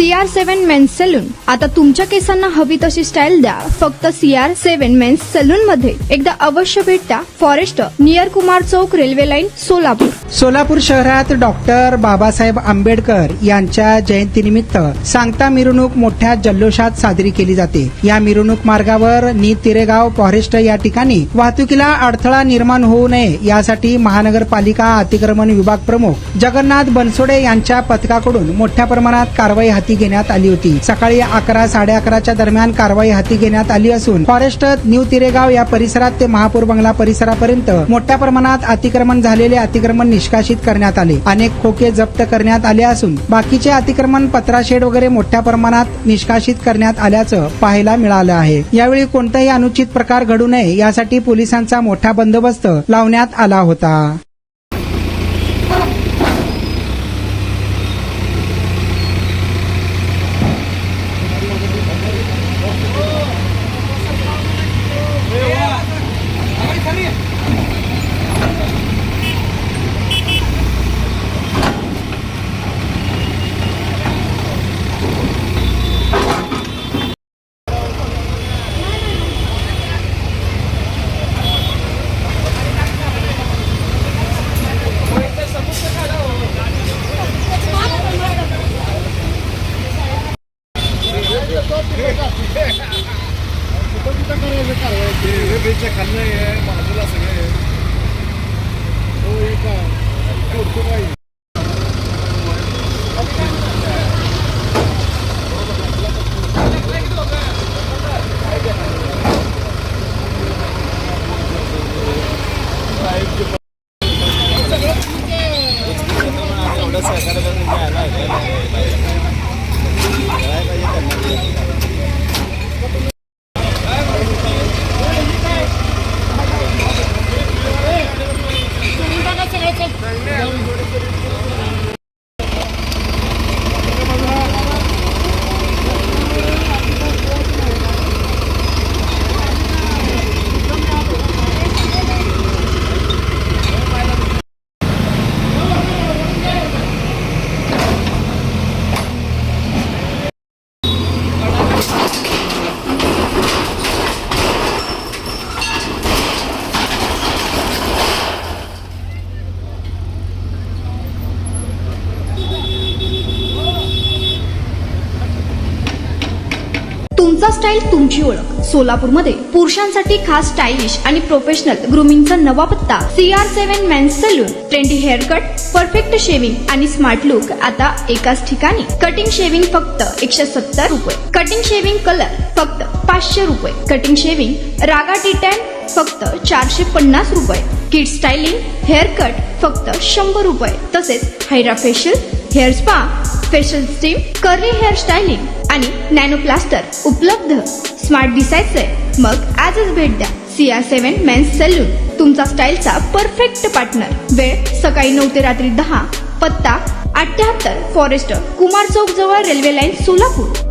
CR7 men's salon. आता तुमच्या केसांना हवी तशी स्टाईल द्या फक्त CR7 मेन्स सलून मध्ये. एकदा अवश्य भेट द्या. फॉरेस्ट नियर कुमार चौक, रेल्वे लाईन, सोलापूर. सोलापूर शहरात डॉक्टर बाबासाहेब आंबेडकर यांच्या जयंतीनिमित्त सांगता मिरवणूक मोठ्या जल्लोषात साजरी केली जाते. या मिरवणूक मार्गावर तिरेगाव फॉरेस्ट या ठिकाणी वाहतुकीला अडथळा निर्माण होऊ नये यासाठी महानगरपालिका अतिक्रमण विभाग प्रमुख जगन्नाथ बनसोडे यांच्या पथकाकडून मोठ्या प्रमाणात कारवाई हाती घेण्यात आली होती. सकाळी 11-11:30च्या दरम्यान कारवाई हाती घेण्यात आली असून फॉरेस्ट न्यू तिरेगाव या परिसरात ते महापूर बंगला परिसरापर्यंत मोठ्या प्रमाणात अतिक्रमण झालेले अतिक्रमण निष्कासित करण्यात आले. अनेक खोके जप्त करण्यात आले असून बाकीचे अतिक्रमण पत्राशेड वगैरे मोठ्या प्रमाणात निष्कासित करण्यात आल्याचं पाहायला मिळालं आहे. यावेळी कोणताही अनुचित प्रकार घडू नये यासाठी पोलिसांचा मोठा बंदोबस्त लावण्यात आला होता. बाजूला सगळे तुमचा स्टाईल तुमची ओळख. सोलापूरमध्ये पुरुषांसाठी खास स्टायलिश आणि प्रोफेशनल ग्रूमिंगचा नवा पत्ता CR7 men's salon. Trendy hair cut, perfect shaving आणि स्मार्ट लुक आता एकाच ठिकाणी. कटिंग शेविंग फक्त 170 रुपये. कटिंग शेविंग कलर फक्त 500 रुपये. कटिंग शेविंग रागा टी10 फक्त 450 रुपये. किड स्टायलिंग हेअर कट फक्त 100 रुपये. तसेच hydra facial, hair spa, facial steam, curly hair styling आणि नॅनो प्लास्टर उपलब्ध. स्मार्ट दिसायचंय मग आजच भेट द्या CR7 मेन्स सलून. तुमचा स्टाईलचा परफेक्ट पार्टनर. वेळ सकाळी 9 ते रात्री 10. पत्ता 78 फॉरेस्ट कुमार चौक जवळ, रेल्वे लाईन, सोलापूर.